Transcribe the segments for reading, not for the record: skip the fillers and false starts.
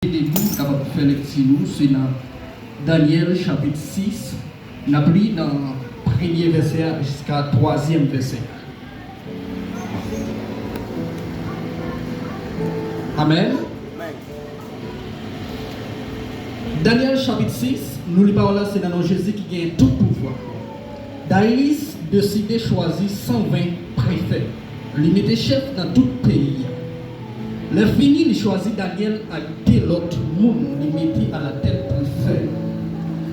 Début, capable de faire les petits nous, c'est dans Daniel chapitre 6, on a pris dans le premier verset jusqu'à le troisième verset. Amen. Daniel chapitre 6, nous les paroles là, c'est dans Jésus qui gagne tout pouvoir. Darius décidé choisir 120 préfets. Il mettait chef dans tout le pays. Le fini, il choisit Daniel à tel autre monde, il mettait à la tête préfet.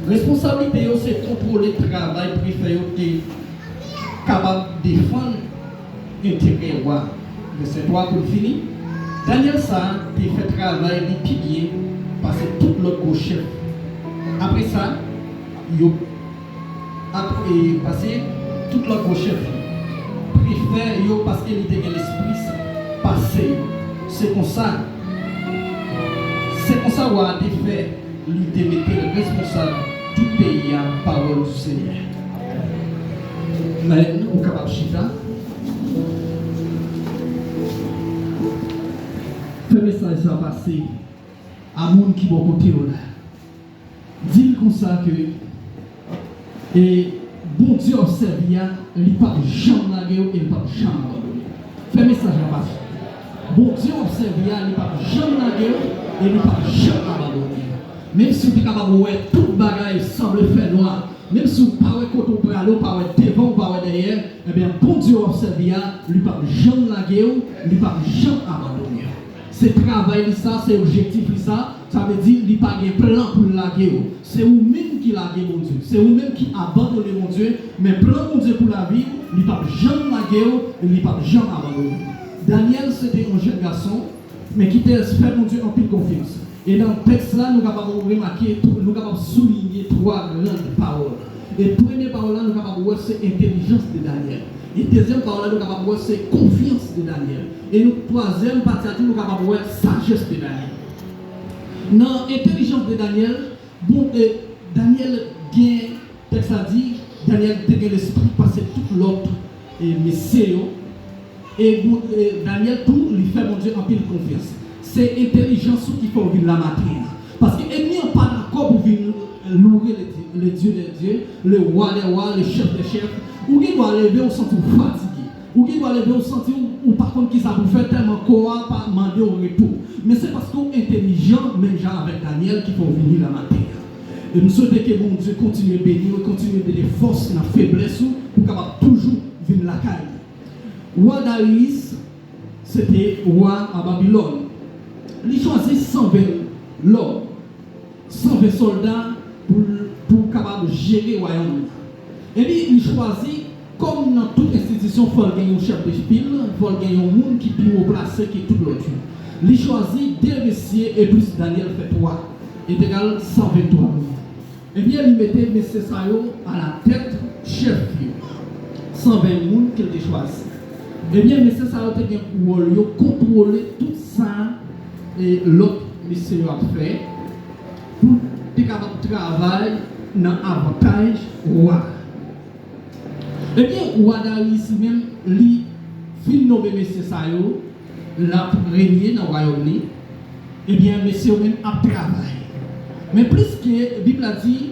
Responsabilité, c'est contrôler le travail préfet qui est capable de défendre l'intérêt roi. Verset 3 pour finir. Daniel ça, il fait travail des piliers, parce que tout l'autre chef. Après ça, il a passé tout l'autre chef. Préfet, parce qu'il était l'esprit passé. C'est comme ça où a été fait, lui mettre le responsable du pays à parole du Seigneur. Mais nous, capable de chita. Le message va passer à monde qui va côté là. Dis comme ça que et bon Dieu observe, il n'y a pas de jambe là et il n'y a pas de jambe. Fais message à passer. Bon Dieu observe, il n'y a pas de jambe là et il n'y a pas de jambe abandonné. Même si vous êtes capable de voir tout le bagage semble faire noir, même si vous ne pouvez pas côté pour aller, pas devant, pas derrière, eh bien bon Dieu observe, il n'y a pas de jambe là et il n'y a pas de jambe abandonné. C'est travail ça, c'est objectif ça veut dire qu'il n'y a pas de plan pour laguer. C'est vous-même qui laguez mon Dieu. C'est vous-même qui abandonnez mon Dieu. Mais plan mon Dieu pour la vie, il n'y a pas de jamais laguer, il n'y a pas de jamais abandonner. Daniel, c'était un jeune garçon, mais qui était fait mon Dieu en pleine confiance. Et dans le texte là, nous sommes capables de remarquer, nous sommes capables de souligner trois grandes paroles. Et la première parole là, nous sommes capables de voir, c'est intelligence de Daniel. Et la deuxième parole là, nous sommes capables de voir, c'est confiance de Daniel. Et la troisième partie, nous sommes capables de voir, sagesse de Daniel. Dans l'intelligence de Daniel, bon, Daniel gagne, texte a dit, Daniel a l'esprit passer tout l'autre messieurs. Et bon, Daniel tout lui fait mon Dieu en pile confiance. C'est l'intelligence qui faut venir la matin. Parce que l'ennemi n'est pas d'accord pour venir louer les dieux des dieux, le roi des rois, le chef des chefs. Ou qui doit lever au sentir fatigué. Ou qui doit lever au sentir ou par contre qui ça vous fait tellement quoi pas demander au retour. Mais c'est parce qu'on est intelligent, même genre avec Daniel, qu'il faut venir la matin. Et nous souhaitons que mon Dieu continue à bénir, continue à donner force dans la faiblesse pour capable toujours venir la caille. Roi Darius, c'était roi à Babylone. Il choisit 120 l'homme, 120 soldats pour capable gérer le royaume. Et puis il choisit, comme dans toute institution, il faut gagner un chef de file, il faut gagner un monde qui est plus placé que tout l'autre. Il choisit deux messieurs et plus Daniel fait 3, est égal 123 000. Et bien il mettait messieurs à la tête chef, 120 personnes qu'il a choisi. Eh bien, M. Sarah a bien pour contrôler tout ça et l'autre monsieur a fait pour être capable de travailler dans l'avantage roi. Eh bien, roi Darius même, lui, fin nommé M. Sarah, l'a régné dans le royaume. Eh bien, monsieur même a travaillé. Mais plus que la Bible a dit,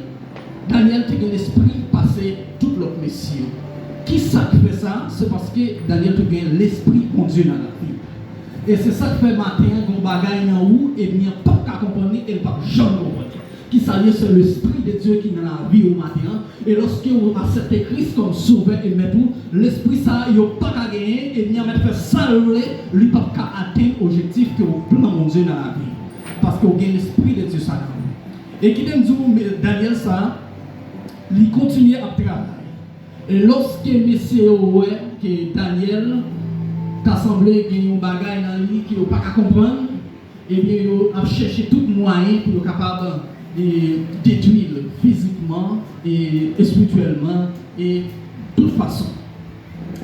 Daniel a l'esprit passer tout l'autre monsieur. Qui ça qui fait ça? C'est parce que Daniel a gagné l'esprit de Dieu dans la vie. Et c'est ça qui fait matin, qu'on bagaille dans où, et bien pas qu'à comprendre, et pas jamais comprendre. Qui s'allie sur l'esprit de Dieu qui est dans la vie au matin. Et lorsque vous acceptez Christ comme sauveur et maître, l'esprit ça, il n'y a pas qu'à gagner, et bien faire ça, lui pas qu'à atteindre l'objectif que vous plan mon Dieu dans la vie. Parce que vous gagnez l'esprit de Dieu ça. Et qui t'aime dire, Daniel ça, il continue à travailler. Et lorsque messieurs que Daniel t'a semblé qu'il y a un bagage dans lui qui n'a pas qu'à comprendre, et bien il a cherché tout moyen pour être capable de détruire physiquement et spirituellement et de toute façon.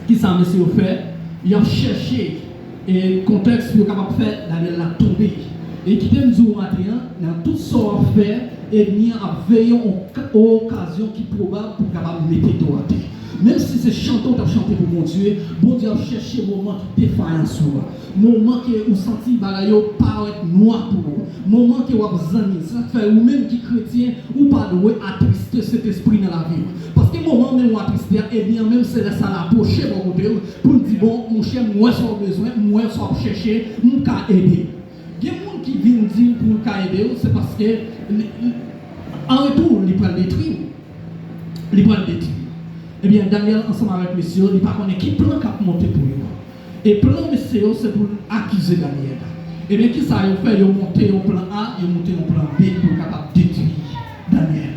Qui ça monsieur fait? Il a cherché le contexte pour être capable de faire Daniel la tomber. Et qui t'aime dire matin, dans tout ce qu'on fait, et bien à veiller aux occasions qui sont probables pour capable de mettre droit. Même si c'est chanton, tu as chanté pour mon Dieu a cherché un moment qui défaillance. Moment que vous sentez que paraît noir pour vous. Moment que vous avez amis. Ça fait ou même qui chrétien, ou pas doué attrister cet esprit dans la vie. Parce que moment même où attrister, eh bien même c'est ça l'approcher pour nous dire bon, mon cher, moi j'ai besoin, moi j'ai chercher, mon cas aider. Il y a des gens qui viennent dire pour le cas aider, c'est parce que en retour, ils prennent détruire. Ils prennent détruire. Eh bien, Daniel, ensemble avec monsieur, il ne pas connaître qui plan cap monter pour lui. Et plan monsieur, c'est pour accuser Daniel. Eh bien, qui ça a fait? Ils ont monté au plan A, ils ont monté au plan B pour capable détruire Daniel.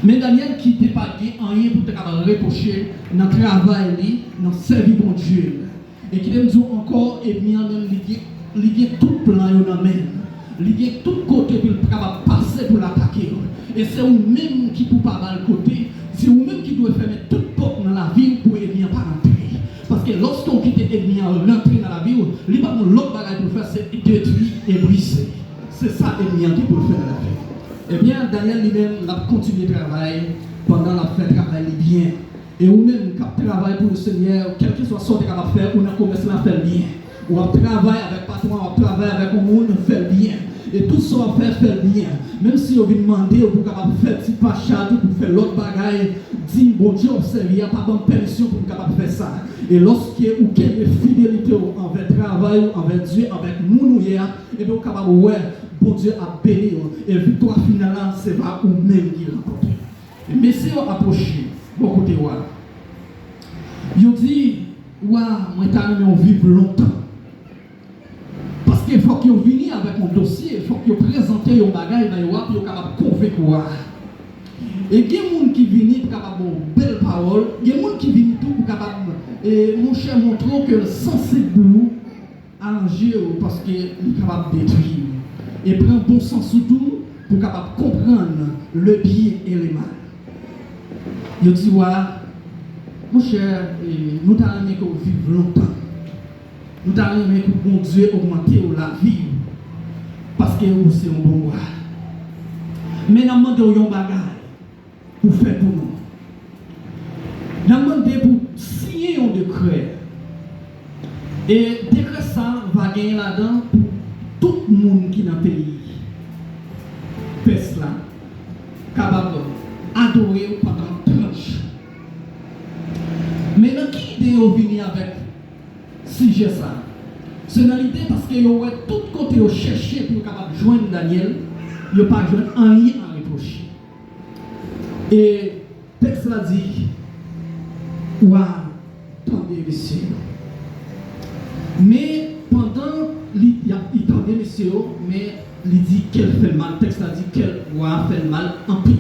Mais Daniel qui n'était pas rien pour capable reprocher dans le travail, dans le service de Dieu. Et qui aime dire encore, et bien, même, il y a tout plan dans la main. Il y a tout côté pour capable passer pour l'attaquer. Et c'est vous-même qui ne peut pas mal côté. C'est vous-même qui doit fermer toute porte dans la vie pour l'ennemi pas rentrer. Parce que lorsqu'on quitte l'ennemi à rentrer dans la vie, il n'y a pas l'autre bagage pour faire, c'est détruire et briser. C'est ça l'ennemi qui peut faire dans la vie. Eh bien, Daniel lui-même a continué le travail pendant la fête, travail bien. Et vous-même qui travaille pour le Seigneur, quel que soit ce que vous avez fait, on a commencé à faire bien. On va travailler avec patron, on va travailler avec le monde, on fait bien. Et tout ça on va faire bien. Même si on vient demander, on peut faire petit pachat pour faire l'autre bagaille, dit bon Dieu, observe, il n'y a pas de permission pour capable faire ça. Et lorsqu'il y a une fidélité envers le travail, envers Dieu, avec nous, et bien on est capable de voir, bon Dieu a béni. Et la victoire finale, c'est pas vous-même qui remporte. Et messieurs approché, bon côté, ils dit, moi, on vivre longtemps. Parce qu'il faut qu'ils viennent avec un dossier, il faut qu'ils présentent un bagage dans le web, ils sont capables de convaincre. Et il y a des gens qui viennent pour capable de belles paroles, il y a des gens qui viennent tout pour capable et mon cher montre que sensible pour nous arranger parce qu'il est capable de détruire. Et prend bon sens surtout pour capable de comprendre le bien et le mal. Il dit mon cher, nous t'avons aimé que vous vivez longtemps. Nous avons aimé que bon Dieu augmente la vie. Parce que vous c'est un bon roi. Mais nous avons demandé un bagage pour faire pour nous. Nous avons demandé pour signer un décret. Et décret ça va gagner là-dedans pour tout le monde qui est dans le pays. Peste là, capable d'adorer pendant 30 jours. Maintenant, qui idée est venu avec si j'ai ça? C'est dans l'idée parce que vous avez tout côté cherché pour capable joindre Daniel, il n'y a pas joindre rien à reprocher. Et le texte l'a dit, attendez, messieurs. Mais pendant, il attendait, messieurs, mais il dit qu'elle fait mal. Le texte a dit qu'elle fait mal en pire.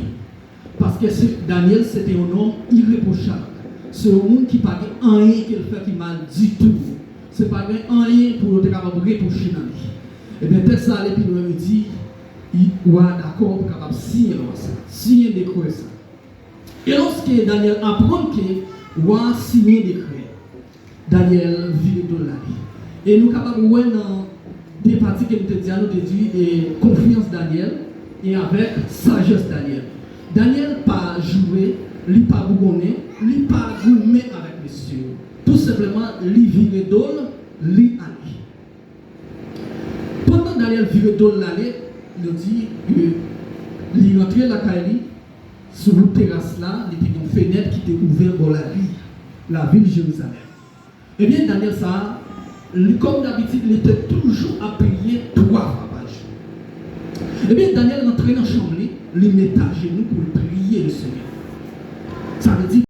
Parce que Daniel, c'était un homme irréprochable. C'est un homme qui n'a pas rien qu'elle fait qui mal du tout. Ce n'est pas rien pour être capable de reprocher dans lui. Et bien, texte là, puis nous dit, il est d'accord pour capable signer ça. Signer des décret ça. Et lorsque Daniel apprend que roi signer des décret, Daniel vit de l'année. Et nous sommes capables de voir dans des parties que nous te dit, et confiance Daniel et avec sagesse Daniel. Daniel pas joué, il pas bougonné, il pas gourmet avec messieurs. Tout simplement, il vire d'ol, il allait. Pendant Daniel vire d'ol l'allée, il dit que il rentrait la caille sur le terrasse là, il y avait une fenêtre qui était ouverte pour la ville de Jérusalem. Eh bien, Daniel, ça, comme d'habitude, il était toujours à prier 3 fois par jour. Eh bien, Daniel rentrait dans la chambre, il mettait à genoux pour prier le Seigneur. Ça veut dire